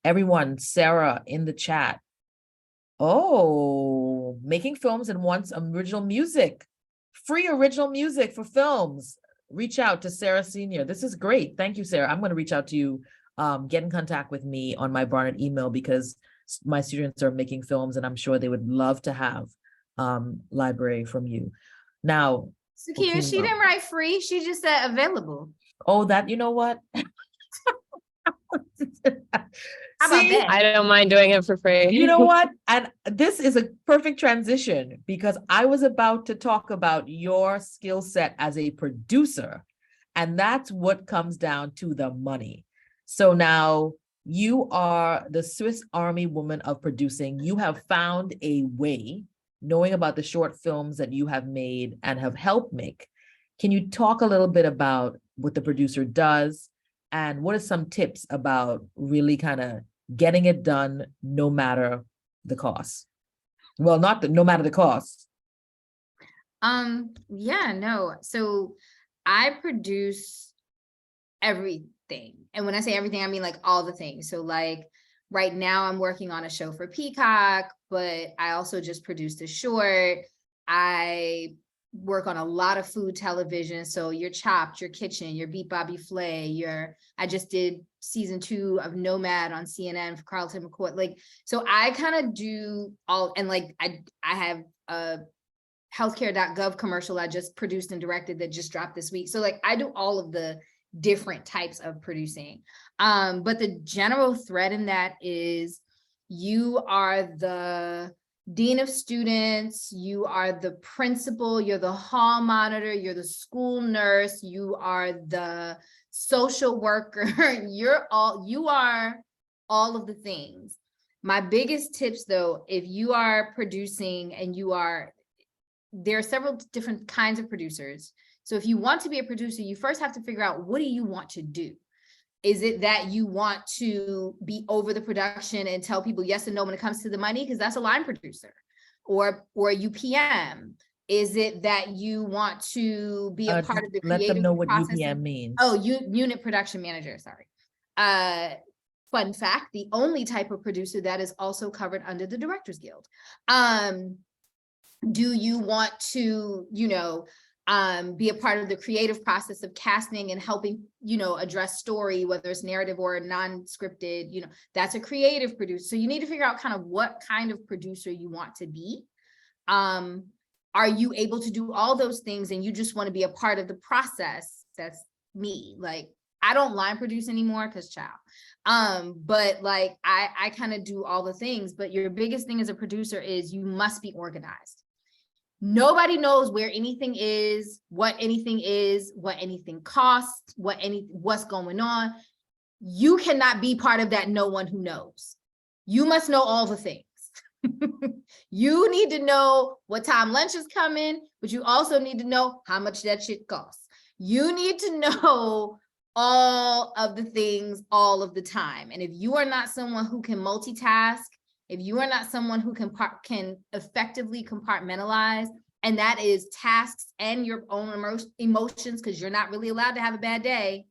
Speaker 2: Everyone, Sarah in the chat. Oh, making films and wants original music. Free original music for films. Reach out to Sarah Senior. This is great. Thank you, Sarah. I'm going to reach out to you. Get in contact with me on my Barnard email because my students are making films and I'm sure they would love to have library from you. Now,
Speaker 4: Sakia, she didn't write free. She just said available.
Speaker 2: oh, that, you know what?
Speaker 4: How about that?
Speaker 6: I don't mind doing it for free.
Speaker 2: You know what? And this is a perfect transition because I was about to talk about your skill set as a producer, and that's what comes down to the money. So now you are the Swiss Army woman of producing. You have found a way, knowing about the short films that you have made and have helped make. Can you talk a little bit about what the producer does? And what are some tips about really kind of getting it done no matter the cost? Well, no matter the cost.
Speaker 4: Yeah, no. So I produce everything. And when I say everything, I mean like all the things. So like right now I'm working on a show for Peacock, but I also just produced a short. I work on a lot of food television. So your Chopped, your Kitchen, your Beat Bobby Flay, I just did season 2 of Nomad on CNN for Carlton McCoy. Like, so I kind of do all, and like, I have a healthcare.gov commercial I just produced and directed that just dropped this week. So like, I do all of the different types of producing. But the general thread in that is you are the dean of students, you are the principal, you're the hall monitor, you're the school nurse, you are the social worker, you are all of the things. My biggest tips though, if you are producing and there are several different kinds of producers. So if you want to be a producer, you first have to figure out, what do you want to do? Is it that you want to be over the production and tell people yes and no when it comes to the money? Because that's a line producer or you PM. Is it that you want to be a part of the creative process?
Speaker 2: Let them know what UPM means.
Speaker 4: Oh, unit production manager, sorry. Fun fact, the only type of producer that is also covered under the Directors Guild. Do you want to, be a part of the creative process of casting and helping, address story, whether it's narrative or non-scripted, that's a creative producer. So you need to figure out kind of what kind of producer you want to be. Are you able to do all those things and you just want to be a part of the process? That's me. Like, I don't line produce anymore because but like, I kind of do all the things, but your biggest thing as a producer is you must be organized. Nobody knows where anything is, what anything costs, what's going on. You cannot be part of that no one who knows. You must know all the things. You need to know what time lunch is coming, but you also need to know how much that shit costs. You need to know all of the things all of the time. And if you are not someone who can multitask, if you are not someone who can effectively compartmentalize, and that is tasks and your own emotions, because you're not really allowed to have a bad day,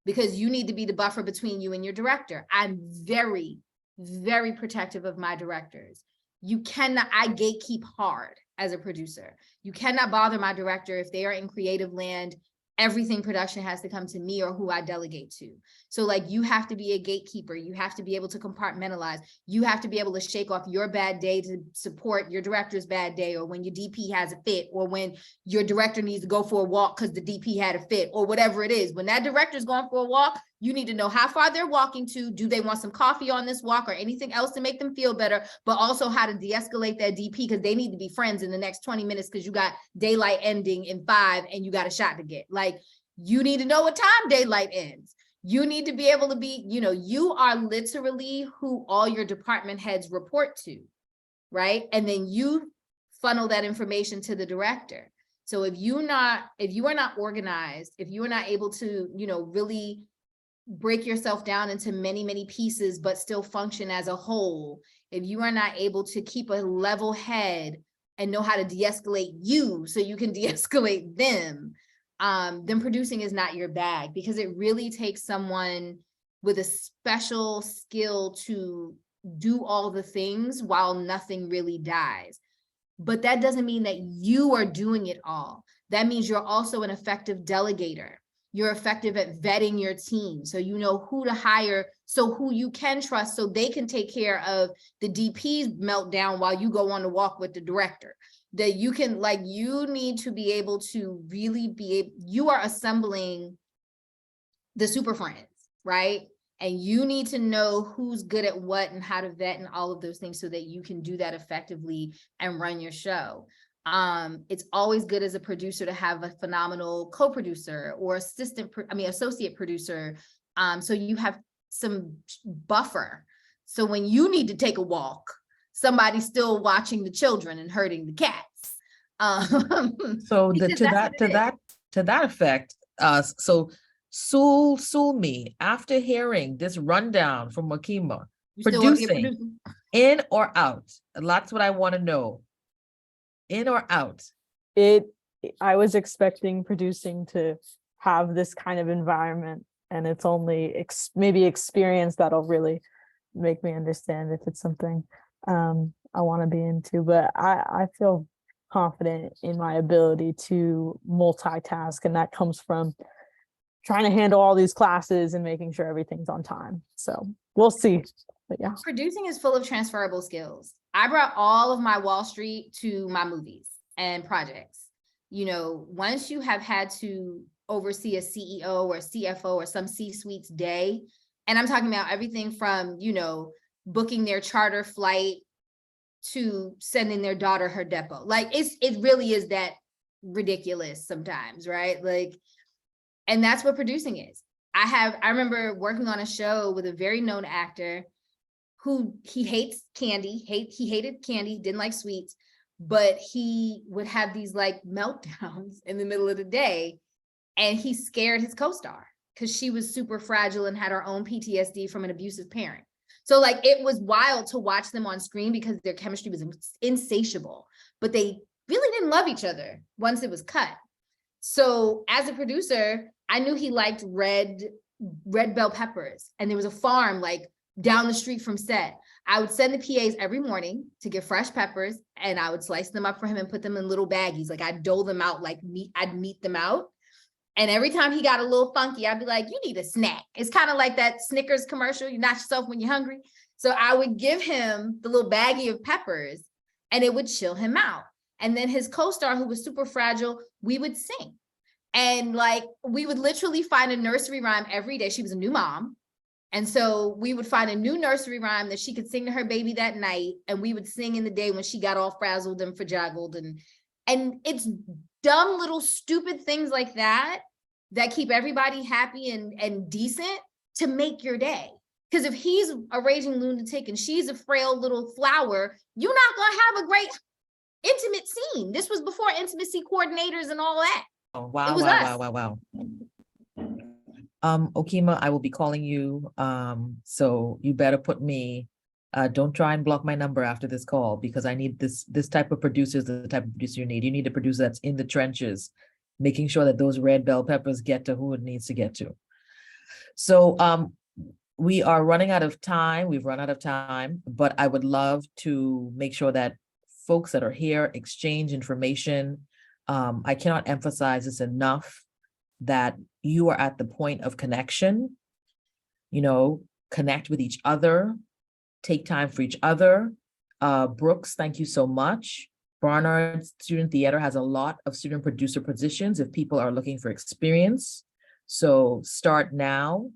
Speaker 4: because you need to be the buffer between you and your director. I'm very, very protective of my directors. I gatekeep hard as a producer. You cannot bother my director if they are in creative land. Everything production has to come to me or who I delegate to. So like, you have to be a gatekeeper. You have to be able to compartmentalize. You have to be able to shake off your bad day to support your director's bad day, or when your DP has a fit, or when your director needs to go for a walk because the DP had a fit, or whatever it is. When that director's going for a walk, you need to know how far they're walking to. Do they want some coffee on this walk or anything else to make them feel better? But also how to de-escalate that DP, because they need to be friends in the next 20 minutes because you got daylight ending in 5 and you got a shot to get. Like, you need to know what time daylight ends. You need to be able to be, you are literally who all your department heads report to, right? And then you funnel that information to the director. So if you are not organized, if you are not able to, really break yourself down into many, many pieces, but still function as a whole, if you are not able to keep a level head and know how to de-escalate you so you can de-escalate them, then producing is not your bag, because it really takes someone with a special skill to do all the things while nothing really dies. But that doesn't mean that you are doing it all. That means you're also an effective delegator. You're effective at vetting your team. So you know who to hire, so who you can trust, so they can take care of the DP's meltdown while you go on the walk with the director. That you can, like, you need to be able to really be, you are assembling the super friends, right? And you need to know who's good at what and how to vet and all of those things so that you can do that effectively and run your show. It's always good as a producer to have a phenomenal co-producer or associate producer. So you have some buffer. So when you need to take a walk, somebody's still watching the children and herding the cats.
Speaker 2: So
Speaker 4: because
Speaker 2: to that effect, so Sue me, after hearing this rundown from Okima,
Speaker 4: you still wanna get
Speaker 2: producing, in or out? That's what I want to know. In or out?
Speaker 6: I was expecting producing to have this kind of environment, and it's only maybe experience that'll really make me understand if it's something I want to be into. But I feel confident in my ability to multitask, and that comes from trying to handle all these classes and making sure everything's on time. So we'll see. But yeah,
Speaker 4: producing is full of transferable skills. I brought all of my Wall Street to my movies and projects. You know, once you have had to oversee a CEO or CFO or some C-suite's day, and I'm talking about everything from, you know, booking their charter flight to sending their daughter her depot. Like it really is that ridiculous sometimes, right? Like, and that's what producing is. I remember working on a show with a very known actor who he hates candy, he hated candy, didn't like sweets, but he would have these like meltdowns in the middle of the day, and he scared his co-star because she was super fragile and had her own PTSD from an abusive parent. So like, it was wild to watch them on screen because their chemistry was insatiable, but they really didn't love each other once it was cut. So as a producer, I knew he liked red bell peppers, and there was a farm like down the street from set. I would send the PAs every morning to get fresh peppers, and I would slice them up for him and put them in little baggies. Like I'd dole them out like meat, I'd meat them out. And every time he got a little funky, I'd be like, you need a snack. It's kind of like that Snickers commercial, you knock yourself when you're hungry. So I would give him the little baggie of peppers, and it would chill him out. And then his co-star, who was super fragile, we would sing. And like, we would literally find a nursery rhyme every day. She was a new mom. And so we would find a new nursery rhyme that she could sing to her baby that night. And we would sing in the day when she got all frazzled and fragile. And it's dumb little stupid things like that that keep everybody happy and decent to make your day. Because if he's a raging lunatic and she's a frail little flower, you're not gonna have a great intimate scene. This was before intimacy coordinators and all that.
Speaker 2: Oh, wow,
Speaker 4: It was
Speaker 2: wow. Okima, I will be calling you. So you better put me, don't try and block my number after this call, because I need this type of producer is the type of producer you need. You need a producer that's in the trenches, making sure that those red bell peppers get to who it needs to get to. So we are running out of time. We've run out of time, but I would love to make sure that folks that are here exchange information. I cannot emphasize this enough, that you are at the point of connection, you know, connect with each other, take time for each other. Brooks, thank you so much. Barnard Student Theater has a lot of student producer positions if people are looking for experience. So start now.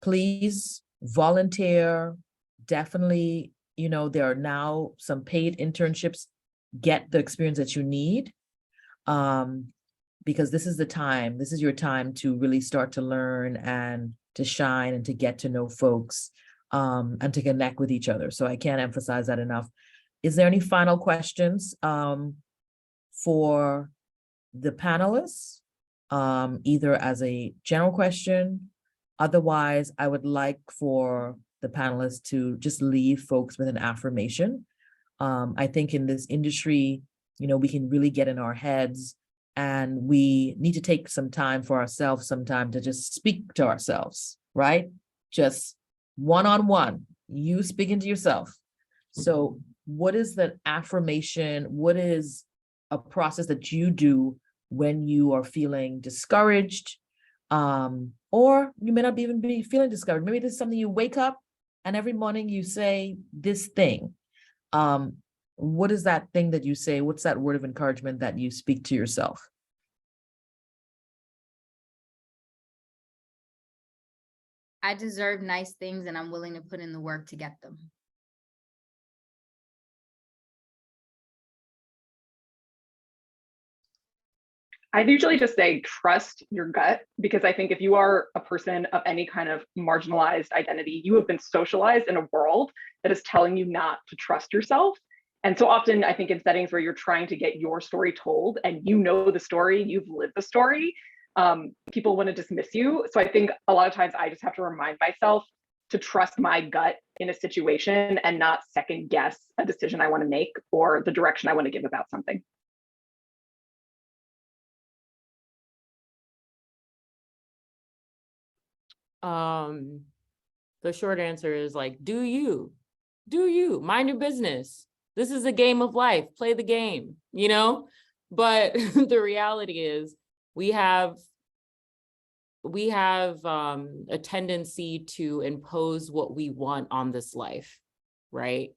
Speaker 2: Please volunteer. Definitely, you know, there are now some paid internships. Get the experience that you need. Because this is the time, this is your time to really start to learn and to shine and to get to know folks and to connect with each other. So I can't emphasize that enough. Is there any final questions for the panelists, either as a general question? Otherwise, I would like for the panelists to just leave folks with an affirmation. I think in this industry, you know, we can really get in our heads and we need to take some time for ourselves, some time to just speak to ourselves, right? Just one-on-one, you speaking to yourself. So what is the affirmation? What is a process that you do when you are feeling discouraged? Or you may not even be feeling discouraged. Maybe this is something you wake up and every morning you say this thing. What is that thing that you say? What's that word of encouragement that you speak to yourself?
Speaker 4: I deserve nice things and I'm willing to put in the work to get them.
Speaker 3: I'd usually just say trust your gut, because I think if you are a person of any kind of marginalized identity, you have been socialized in a world that is telling you not to trust yourself. And so often I think in settings where you're trying to get your story told and you know the story, you've lived the story, people want to dismiss you. So I think a lot of times I just have to remind myself to trust my gut in a situation and not second guess a decision I want to make or the direction I want to give about something.
Speaker 5: The short answer is like, do you mind your business? This is a game of life, play the game, you know? But the reality is we have a tendency to impose what we want on this life, right?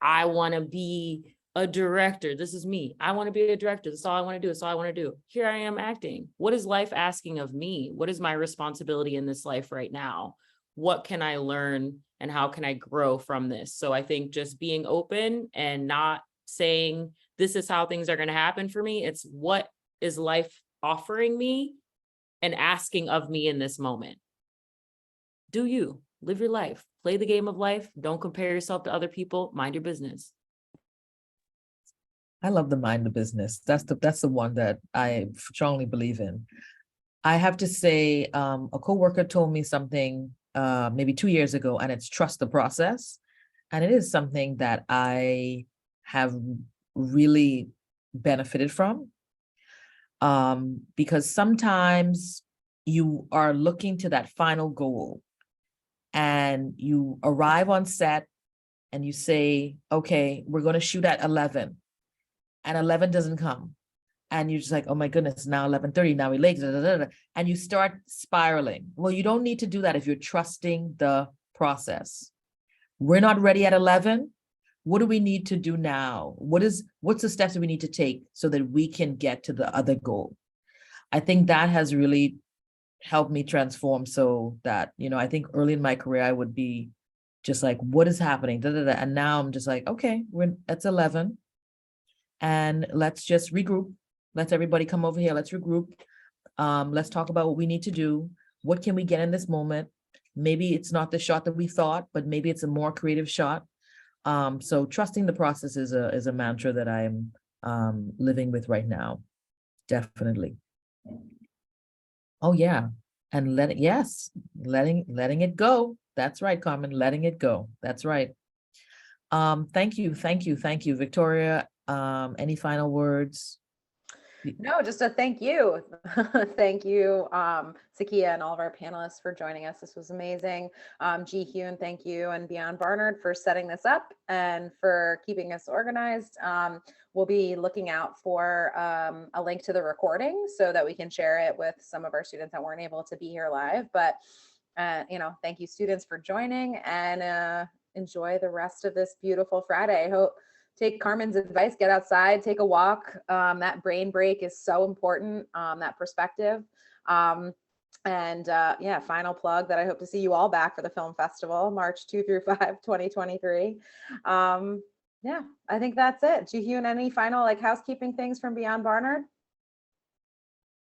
Speaker 5: I want to be a director. This is me. I want to be a director. That's all I want to do. That's all I want to do. Here I am acting. What is life asking of me? What is my responsibility in this life right now? What can I learn and how can I grow from this? So I think just being open and not saying this is how things are going to happen for me. It's what is life offering me and asking of me in this moment. Do you live your life, play the game of life. Don't compare yourself to other people. Mind your business.
Speaker 2: I love the mind the business. That's the one that I strongly believe in. I have to say, a coworker told me something maybe 2 years ago, and it's trust the process. And it is something that I have really benefited from. Because sometimes you are looking to that final goal and you arrive on set and you say, okay, we're going to shoot at 11. And 11 doesn't come. And you're just like, oh my goodness, now 11:30, now we're late, and you start spiraling. Well, you don't need to do that if you're trusting the process. We're not ready at 11. What do we need to do now? What's the steps that we need to take so that we can get to the other goal? I think that has really helped me transform, so that, I think early in my career, I would be just like, what is happening? And now I'm just like, okay, it's 11. And let's just regroup. Let's everybody come over here. Let's regroup. Let's talk about what we need to do. What can we get in this moment? Maybe it's not the shot that we thought, but maybe it's a more creative shot. So trusting the process is a mantra that I'm living with right now. Definitely. Oh yeah. And letting it go. That's right, Carmen. Letting it go. That's right. Thank you, Victoria. Any final words?
Speaker 1: No, just a thank you. Thank you, Sakia, and all of our panelists for joining us. This was amazing. Ji-Hyun, thank you, and Beyond Barnard for setting this up and for keeping us organized. We'll be looking out for a link to the recording so that we can share it with some of our students that weren't able to be here live. But, thank you, students, for joining, and enjoy the rest of this beautiful Friday. I hope. Take Carmen's advice, get outside, take a walk. That brain break is so important, that perspective. Final plug that I hope to see you all back for the film festival, March 2 through 5, 2023. I think that's it. Ji-Hyun, any final housekeeping things from Beyond Barnard?